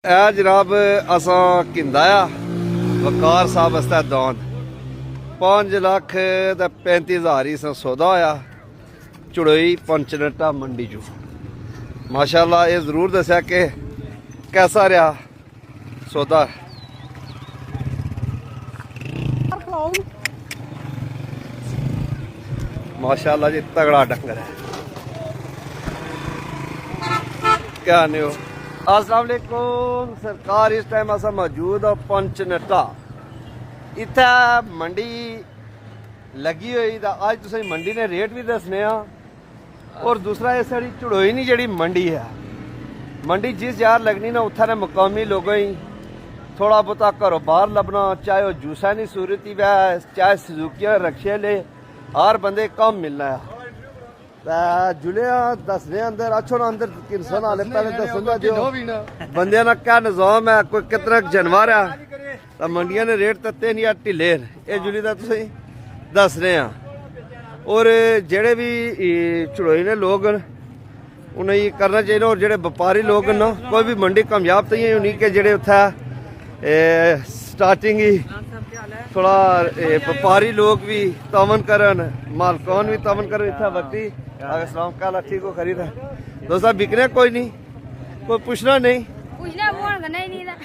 ਇਹ ਜਨਾਬ असा किंदा वकार साहब वास्ते दौन 5,35,000 ही सौदा होया चुड़ोई पंचनटा मंडी चो। माशाअल्लाह ये जरूर दस्या कि कैसा रहा सौदा। माशाअल्लाह जी तगड़ा डंगर है। क्या नहीं हो अस्सलाम वालेकुम सरकार। इस टाइम असा मौजूद है पंचनटा। इत्थे मंडी लगी हुई तो अज तुसें मंडी ने रेट भी दसने और दूसरा ये साड़ी चुड़ोई नहीं जी मंडी है। मंडी जिस यार लगनी ना उत्थे ने मुकामी लोगों ही थोड़ा बहुता घरों बाहर लभना, चाहे वह जूसा नहीं सूरत ही वह चाहे सुजुकिया रक्शे ले हर बंदे कम मिलना है। जुलिया दसने अंदर अच्छो ना अंदर किनसन वाले पहले दसना जो बंदे ना क्या निजाम है, कोई कितना जानवर है तो मंडिया ने रेट तत्ते नहीं ढिले ये जुली का तुम दस रहे हैं। और जेड़े भी चुड़ोई ने लोग उन्हें करना चाहिए और जेड़े व्यापारी लोग ना कोई भी मंडी कामयाब तो ही होनी कि जेड़े उत्थे स्टार्टिंग ही थोड़ा व्यापारी लोग भी तावन करन, मालकान भी तावन करन। इतना वक्ती अस्सलाम काला ठीक हो खरीद दोस्त बिकने कोई नहीं, कोई पूछना नहीं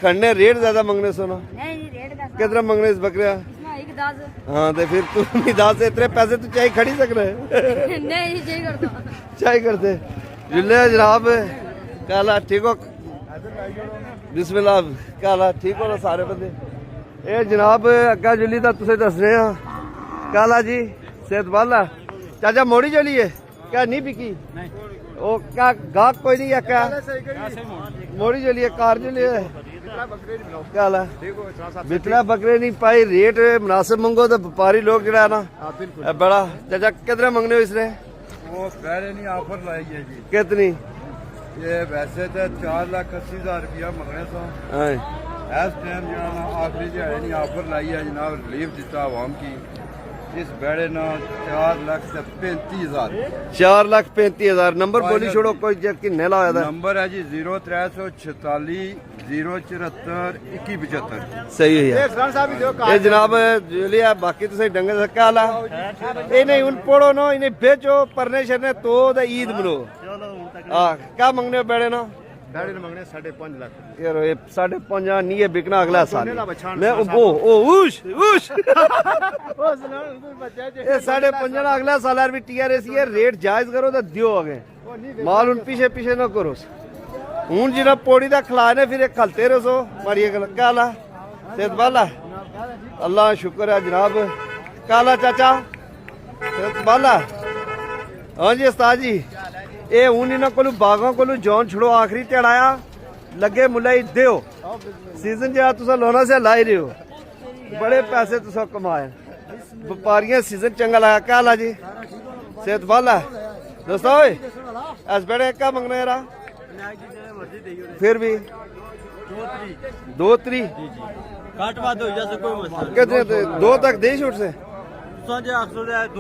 खड़ने रेट ज्यादा मंगने सुनो कितना मंगने इस बकरिया। हाँ तो फिर तू नहीं दस इतने पैसे तो चाहे खड़ी सकना चाहे करते जुल्ले जनाब काला ठीक हो बिस्मिल्लाह काला ठीक हो सारे बंदे। ये जनाब अग्गा जुली का तुम दस रहे हैं काला जी सेहत वाला चाचा मोड़ी चली है क्या नहीं बिकी वो क्या गाहक कोई नहीं है क्या मोड़ी चली है कार चली है काला बिकला बकरे नहीं पाई रेट मुनासिब मंगो तो व्यापारी लोग जरा ना बड़ा चाचा कितने मंगने हो इसने वो पहले नहीं ऑफर लाई है जी। कितनी ये वैसे तो 4,80,000 रुपया मंगने सो इस टाइम जो आखिरी जो है नहीं ऑफर लाई है जनाब रिलीफ दिता आवाम की इस बेड़े ना 4,35,000 4,35,000 नंबर बोली छोड़ो कोई किन्ने लाया था नंबर है जी 0346 074 2175 सही है ये जनाब जुलिया बाकी तो सही डंगर क्या हाल है ये नहीं उन पढ़ो ना इन्हें बेचो परने शरने तो ईद मनो। हाँ क्या मंगने हो बेड़े ना बेड़े ने मंगने 5.5 लाख यार ये 5.5 नहीं है बिकना अगला साल मैं ओ उश ये 5.5 अगला साल यार भी टीआरएस ये रेट जायज करो तो दियो आगे माल उन पीछे पीछे ना करो हूं जिन्हें पौड़ी का खिलाने फिर खलते रहो माड़ी गल काला सेहत वाला अल्लाह शुक्र है जनाब काला चाचा सेहत वाला। हाँ जी उस्ताद जी ये हूं इन्होंने को बागों को जौन छड़ो आखिरी चढ़ाया लगे मुला ही दो सीजन जो तुम लोना से लाई रहे हो बड़े पैसे तुम कमाए व्यापारियां सीजन चंगा लगा क्या ला जी सेहत वाला दोस्तों इस बेड़े क्या मंगना यार फिर भी 2 3 कितने 2 तक दे छूट से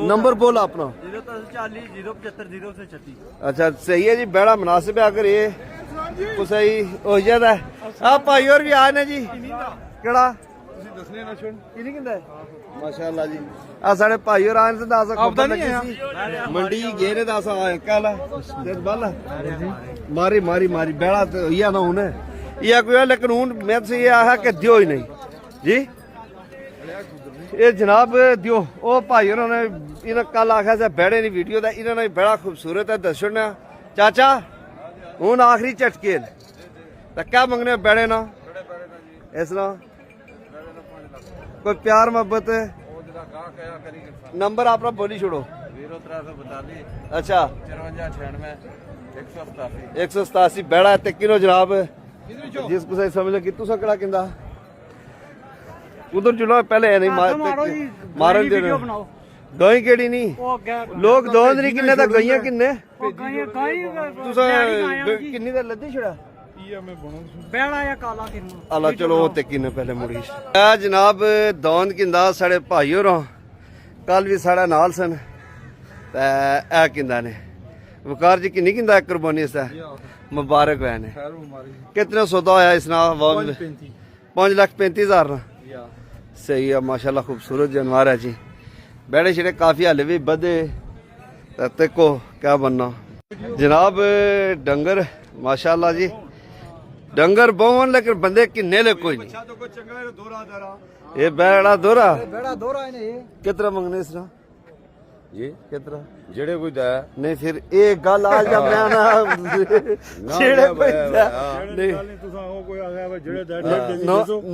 नंबर बोला अपना 040 अच्छा सही है जी बेड़ा मुनासिब है अगर ये कुछ सही हो जाता है। आप भाई और भी आए ना जी केड़ा माशाअल्लाह जी आ साढ़े भाई और आए दस मंडी गए ने दस आए कहला बाला मारी मारी मारी बेड़ा तो ना हूं ये कोई लेकिन हूं मैं से ये है कि दियो ही नहीं जी ये जनाब दियो ओ भाई उन्होंने इन्हें कल आखा से बेड़े नहीं वीडियो का इन्होंने बड़ा खूबसूरत है दस छोड़ना चाचा हूं आखिरी झटके तो क्या मंगने बेड़े ना इस ना कोई प्यार मोहब्बत नंबर अपना बोली छोड़ो 0342 अच्छा 5496 187 बेड़ा ते किलो जनाब जिसको सही समझ लो कि तुसा कड़ा किंदा उधर चलो पहले नहीं मारन दे गई केड़ी नहीं लोग दोंद नहीं किन्ने दा गईयां किन्ने तुसा किन्नी दा लद्दी छड़ा अल्लाह चलो ते किन्ने पहले मुड़ी जनाब दौंद किंदा साढ़े भाई होर कल भी साढ़े नाल सन किंदा ने वकार जी किन्नी किंदा कुर्बानी इसदा मुबारक बहन है कितने सौदा होया इस ना 5,35,000 ना सही है माशाल्लाह खूबसूरत जानवर है जी बैठे छड़े काफी हले भी बधे ते को क्या बनना जनाब डंगर माशाल्लाह जी डंगर बहुवन लेकिन बंदे किन्ने ले कोई नहीं ये बेड़ा दोरा कितना मंगने इसना जी कितना ਜਿਹੜੇ ਕੋਈ ਦਾ नहीं फिर एक गल आ जा मैं ना छेड़े कोई दा नहीं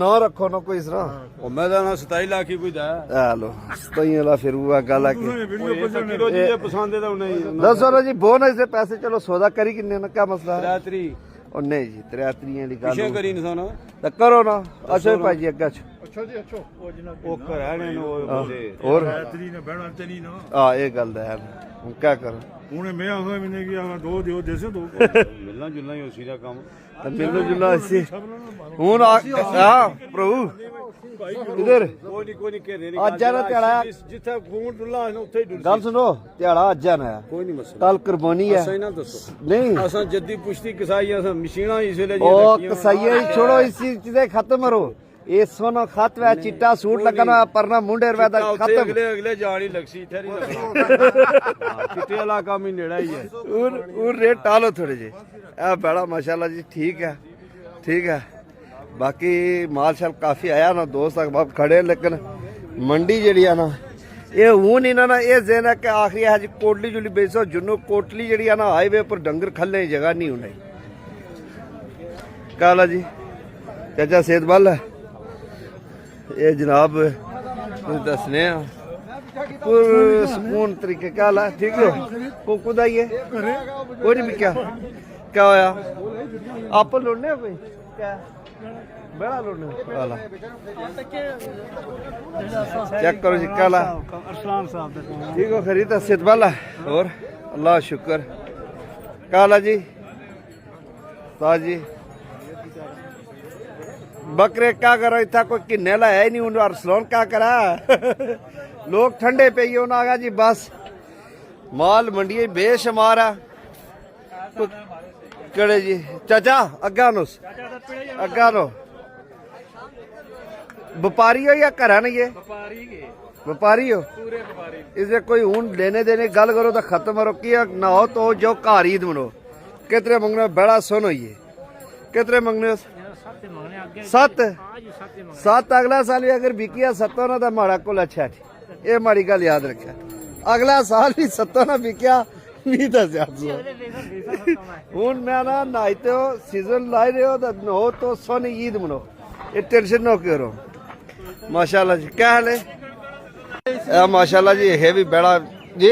ना रखो ना कोई इसरा ਉਹ ਮੈਂ ਦਾ 27 ਲੱਖ ਹੀ ਕੋਈ ਦਾ हेलो सही वाला फिर वो गल है कि ਕਿਲੋ ਜੀ ਜੇ ਪਸੰਦ ਹੈ ਤਾਂ ਉਹਨੇ दसो ना जी बोनस से पैसे चलो सौदा करी किन्ने ना क्या मसला है ਰਾਤਰੀ और नहीं जी 33 वाली गल ਪਿੱਛੇ ਕਰੀ ਇਨਸਾਨ तो करो ना अच्छा भाई जी अग्गा ਉਹ ਘਰਾਣੇ ਨੂੰ ਉਹ ਬੰਦੇ और ਤੇਰੀ ਨਾ ਬਹਿਣਾ ਤੇਰੀ ਨਾ हाँ ये गल है हम क्या करो ਉਹਨੇ ਮੈਂ ਆਖਿਆ ਮੈਨੇ ਕੀ ਆਖਿਆ ਦੋ ਦਿਓ ਦੇਸੇ ਦੋ ਮਿਲਣਾ ਜੁਲਣਾ ਹੀ ਉਸੀ ਦਾ ਕੰਮ मिलो जुला इसी हूं हाँ प्रभु इधर ਕੋਈ ਨਹੀਂ ਘੇਰੇ आज जाना त्याड़ा ਜਿੱਥੇ ਖੂਨ ਡੁੱਲਾ ਉੱਥੇ ਹੀ गल सुनो त्याड़ा आज जाना है ਕੋਈ ਨਹੀਂ ਮਸਲਾ कल कुर्बानी है ਸਹੀ ਨਾ ਦੱਸੋ नहीं ਅਸਾਂ ਜੱਦੀ ਪੁਸ਼ਤੀ ਕਸਾਈ ਅਸਾਂ ਮਸ਼ੀਨਾਂ ਇਸ ਵੇਲੇ ओ कसाईया ही छोड़ो इसी चीजें खत्म करो ये सोना खत वे चिट्टा सूट लगना परना मुंडे वे खत्म ਅਗਲੇ ਜਾਣ ਹੀ ਲਗਸੀ ਇੱਥੇ ਨਹੀਂ ਲੱਗਣਾ ਚਿੱਟੇ ਵਾਲਾ ਕੰਮ ਹੀ ਨੇੜਾ ਹੀ ਹੈ और रेट टालो थोड़े जे ए बड़ा माशाल्लाह जी ठीक है बाकी माल शाल काफी आया ना दोस्त अहबाब खड़े लेकिन मंडी जड़ी है ना ये हूं नहीं ना ये जेना के आखिरी है जी कोटली जुली बेचो जुन्नो कोटली जड़ी है ना हाईवे पर डंगर खलने की जगह नहीं होनी काला जी चाचा सेहत बल है ये जनाब दसने सुकून तरीके क्या ला ठीक हो को कुदाइए कोई नहीं भी क्या होया आप लुड़ने हो कोई क्या बड़ा लुड़ने वाला चेक करो जी क्या ला ठीक हो खरीद सेहत वाला और अल्लाह शुक्र काला जी ताजी बकरे क्या करो इतना कोई किन्ने ला है नहीं उन्हें अरसलोन क्या करा लोग ठंडे पे ही होना आगा जी बस माल मंडी बेशुमार है कड़े जी चाचा अग्गा नो व्यापारी हो या घरा नहीं है व्यापारी हो इसे कोई हूं लेने देने गल करो तो खत्म करो कि ना हो तो जो घर ईद मनो कितने मंगने बड़ा सुन होइए कितने मंगने 7 अगला साल भी अगर बिकिया 7 ना तो माड़ा को अच्छा ये माड़ी गल याद रखा अगला साल भी 7 ना बिकिया नहीं दस हूं मैं ना नाइते हो सीजन लाई रहे हो तो हो तो सोनी ईद मनो ये टेंशन न करो माशाल्लाह जी क्या हाल है माशाल्लाह जी है भी बड़ा जी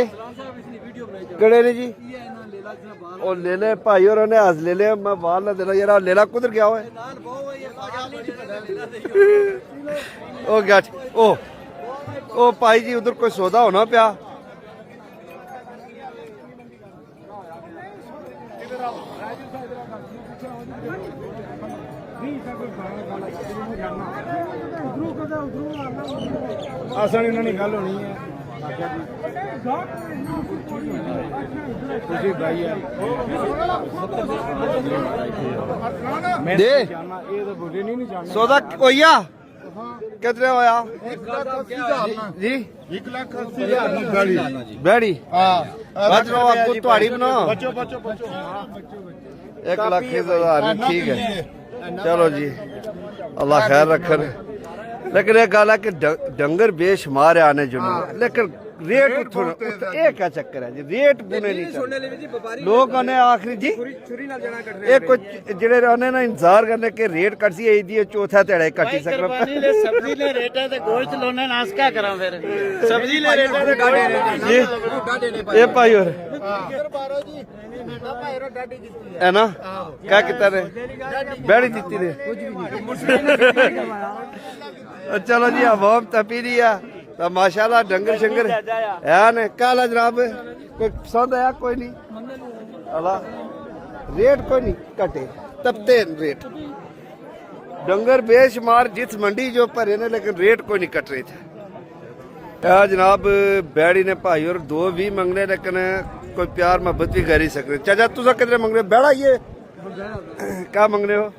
कड़े ने जी और ले ले भाई और ने आज ले ले मैं बाल ना देना यार लेला कुधर गया हुआ है ओ गया ओ भाई जी उधर कोई सौदा होना पिया ਆਸਾਨੀ ਨਾਲ ਨਹੀਂ ਗੱਲ ਹੋਣੀ ਹੈ ਤੁਸੀਂ ਭਾਈ ਯਾਰ ਮੈਂ दे ਜਾਣਾ ਇਹ ਤਾਂ ਬੋਲੇ ਨਹੀਂ ਜਾਣਾ सौदा होया कितने होया जी 1,80,000 ਦੀ ਗਾੜੀ बैड़ी ਹਾਂ बच लो आपको तुहाड़ी बना ਬੱਚੋ 1,00,000 ठीक है चलो जी अल्लाह खैर रखन लेकिन एक गल है कि डंगर बेशुमार है आने जुने लेकिन रेट ये क्या चक्कर है जी रेट बुने नहीं चलते लोग आने आखिरी जी ये कुछ जेड़े रहने ना इंतजार करने के रेट कट सी दी चौथा तेड़ा कटी सकना सब्जी ले रेट है तो गोश्त लोने नाश क्या करा फिर सब्जी ले रेट है तो गाड़े जी ये भाई और है ना क्या कितना रे बैठी दीती रे चलो जी अवाम तपी रही है तो माशाल्लाह डंगर शंगर है ने काला जनाब कोई पसंद आया कोई नहीं अल्लाह रेट कोई नहीं कटे तपते रेट डंगर बेशुमार जिस मंडी जो भरे ने लेकिन रेट कोई नहीं कट रहे थे जनाब बैड़ी ने भाई और 2 भी मंगने लेकिन कोई प्यार मोहब्बत भी कर ही सकते। चाचा तुसा कितने मंग रहे हो? बैड़ा ये क्या मंग रहे हो?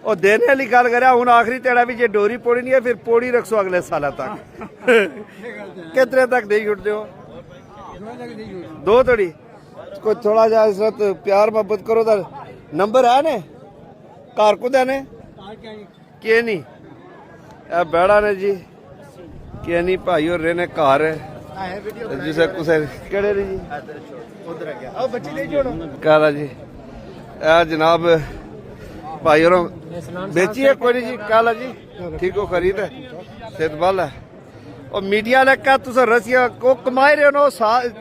और देने वाली गल करा हूँ आखिरी तेड़ा भी जे डोरी पोड़ी नहीं है फिर पोड़ी रखसो अगले साल तक कितने तक नहीं छुटते हो? 2 तोड़ी कोई थोड़ा जा इस वक्त प्यार मोहब्बत करो तो नंबर है ने घर को देने के नहीं बैड़ा ने जी के नहीं भाई और रहने घर जिसे कुछ केड़े ने जी काला जी जनाब भाई और बेची है कोई नहीं जी काला जी ठीक हो खरीद है सेहत बल है और मीडिया ने कहा तुस रसिया को कमाए रहे हो साल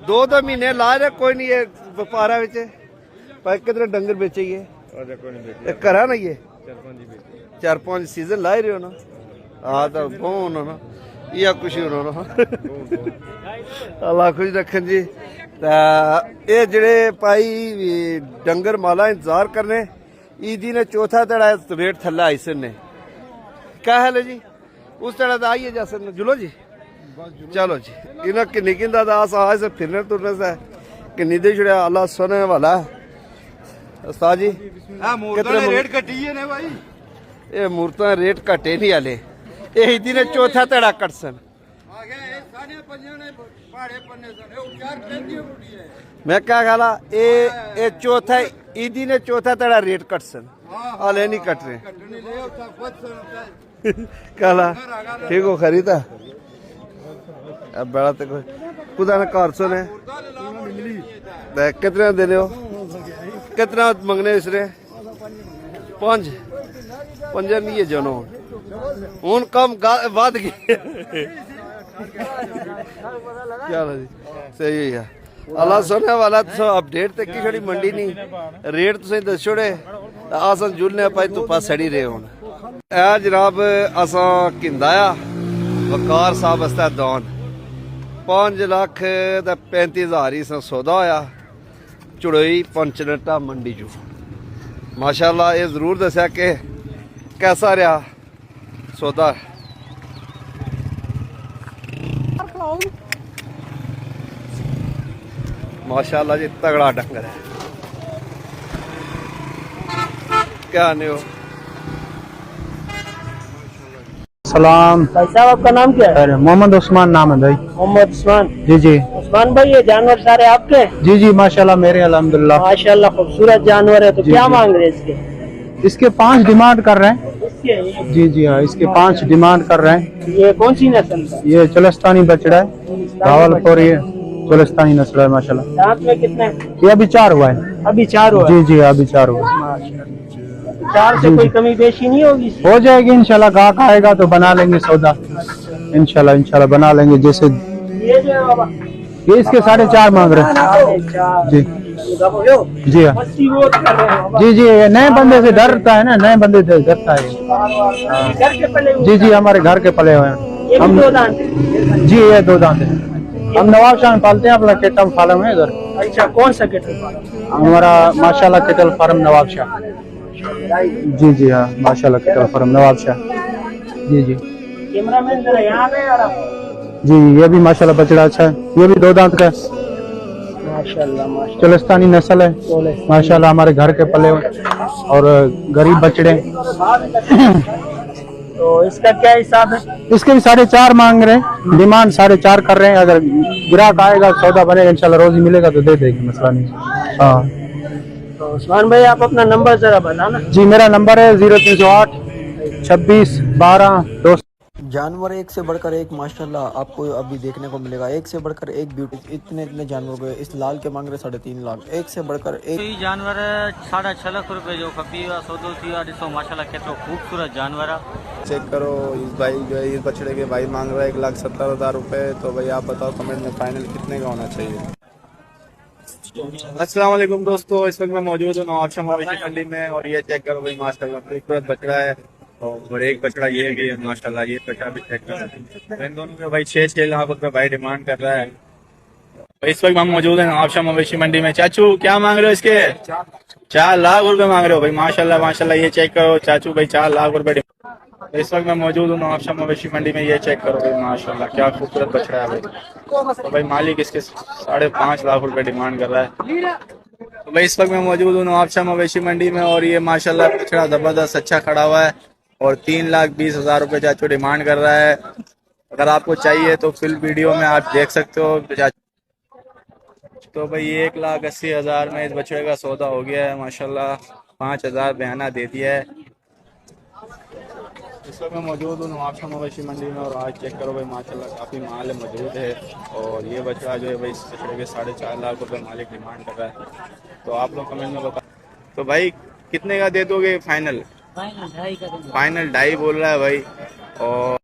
2 महीने ला रहे कोई नहीं है व्यापारा भाई कितने डंगर बेचेगी करा ना ये 4-5 सीजन ला रहे हो ना हाँ तो बहुत ना यह खुशी होना अल्लाह खुश रखन जी ये जड़े भाई डंगर माला इंतजार करने ईदी ने चौथा तड़ा रेट थल्ला आई ने क्या हाल है जी उस तड़ा तो आइए जा सर जुलो जी चलो जी इन्हें किन्नी किंदा दास आज से फिरने तुरने से किन्नी दे छुड़िया अल्लाह सुने वाला उस्ताद जी कितने रेट कटी है ने भाई ये मूर्तां रेट घटे नहीं आले ये ईदी ने चौथा तड़ा कटसन मैं क्या ख्याला ये चौथा ईदी ने चौथा तड़ा रेट कटसन आले नहीं कट रहे काला ठीक हो खरीदा अब बड़ा तो खुदा ने कार सुने कितने देने हो कितना मंगने इसने 5 नहीं है जनो हूं कम वध गई चलो जी सही है अल्लाह सुनने वाला तो अपडेट तक की छड़ी मंडी नहीं रेट तुसें दस छोड़े अस जुलने भाई धुप्पा सड़ी रहे हूं ए जनाब असा किंदाया वकार साहब आस्ते दान 5,35,000 ही सौदा होया चुड़ोई पंचनटा मंडी चो माशाल्लाह ये जरूर दस्या कि कैसा रहा सौदा माशाल्लाह जी तगड़ा डंगर है क्या नहीं हो सलाम भाई साहब आपका नाम क्या है? मोहम्मद उस्मान नाम है भाई। मोहम्मद उस्मान। जी जी उस्मान भाई ये जानवर सारे आपके? जी जी माशाल्लाह मेरे अल्हम्दुलिल्लाह। माशाल्लाह खूबसूरत जानवर है तो जी, क्या जी। मांग रहे हैं इसके? इसके 5 डिमांड कर रहे हैं। इसके जी जी हाँ इसके 5 डिमांड कर रहे हैं। ये कौन सी नस्ल का? ये चलस्तानी बछड़ा है भावलपुर ये चलस्तानी नस्ल है माशाल्लाह। दांत में कितने? ये अभी 4 हुआ है। अभी 4 हुआ? जी जी अभी 4 हुआ। 4 से कोई कमी बेशी नहीं होगी? हो जाएगी इंशाल्लाह गाहक आएगा तो बना लेंगे सौदा इंशाल्लाह बना लेंगे। जैसे ये जो है बाबा ये इसके 4.5 मांग रहे हैं। जी जी हाँ जी जी ये नए बंदे से डरता है ना नए बंदे से डरता है। जी जी हमारे घर के पले हुए हैं हम। जी ये 2 दांत है। हम नवाब शाह में पालते हैं अपना केटल फार्म है इधर। अच्छा कौन सा केटल? हमारा माशाल्लाह केटल फार्म नवाब शाह। जी जी हाँ माशाल्लाह केटल फार्म नवाब शाह। जी जी कैमरामैन जरा यहाँ पे यार आप। जी ये भी माशाल्लाह बछड़ा अच्छा है। ये भी 2 दांत का है माशाल्लाह चलस्तानी नस्ल है माशाल्लाह हमारे घर के पले हुए और गरीब बछड़े। तो इसका क्या हिसाब है? इसके भी 4.5 मांग रहे हैं। डिमांड 4.5 कर रहे हैं। अगर ग्राहक आएगा सौदा बनेगा इंशाल्लाह रोज ही मिलेगा तो दे देंगे मसला नहीं। हाँ तो उस्मान भाई आप अपना नंबर जरा बताना। जी मेरा नंबर है 0308 26 12 2। जानवर एक से बढ़कर एक माशाल्लाह आपको अभी देखने को मिलेगा। एक से बढ़कर एक ब्यूटी इतने जानवर को इस लाल के मांग रहे 3.5 लाख। एक से बढ़कर एक जानवर 6.5 लाख रुपए जो खपी सौदो थी ॾिसो माशाल्लाह केतिरो खूबसूरत जानवर आहे। चेक करो इस भाई जो है इस बछड़े के भाई मांग रहा है 1,70,000 रुपए। तो भाई आप बताओ कमेंट में फाइनल कितने का होना चाहिए। अस्सलाम वालेकुम दोस्तों, इस वक्त मैं मौजूद हूँ नवाबशाह मवेशी मंडी में और ये चेक करो भाई माशाल्लाह खूबसूरत बछड़ा है और एक बछड़ा ये भी है माशाल्लाह। ये बछड़ा भी चेक करो इन दोनों के भाई 6 लाख रुपए भाई डिमांड कर रहा है। इस वक्त हम मौजूद है नवाबशाह मवेशी मंडी में। चाचू क्या मांग रहे हो इसके? 4 लाख रुपए मांग रहे हो भाई माशाल्लाह माशाल्लाह। ये चेक करो चाचू भाई 4 लाख रुपए इस वक्त मैं मौजूद हूँ नवाबशाह मवेशी मंडी में। ये चेक करो भाई, माशाल्लाह क्या खूबसूरत बछड़ा है भाई। तो भाई मालिक इसके 5.5 लाख रुपए डिमांड कर रहा है। तो भाई इस वक्त मैं मौजूद हूँ नवाबशाह मवेशी मंडी में और ये माशाल्लाह बछड़ा जबरदस्त अच्छा खड़ा हुआ है और 3,20,000 रुपए चाचू डिमांड कर रहा है। अगर आपको चाहिए तो फिल वीडियो में आप देख सकते हो। तो भाई 1,80,000 में इस बछड़े का सौदा हो गया है माशाल्लाह। 5,000 बयाना दे दिया है। इस वक्त मैं मौजूद हूँ नवाबशाह मवेशी मंडी में और आज चेक करो भाई माशाल्लाह काफ़ी माल मौजूद है। और ये बछड़ा जो है भाई इस बछड़े के 4.5 लाख रुपए मालिक डिमांड कर रहा है। तो आप लोग कमेंट में बता। तो भाई कितने का दे दोगे फाइनल? फाइनल 2.5 बोल रहा है भाई। और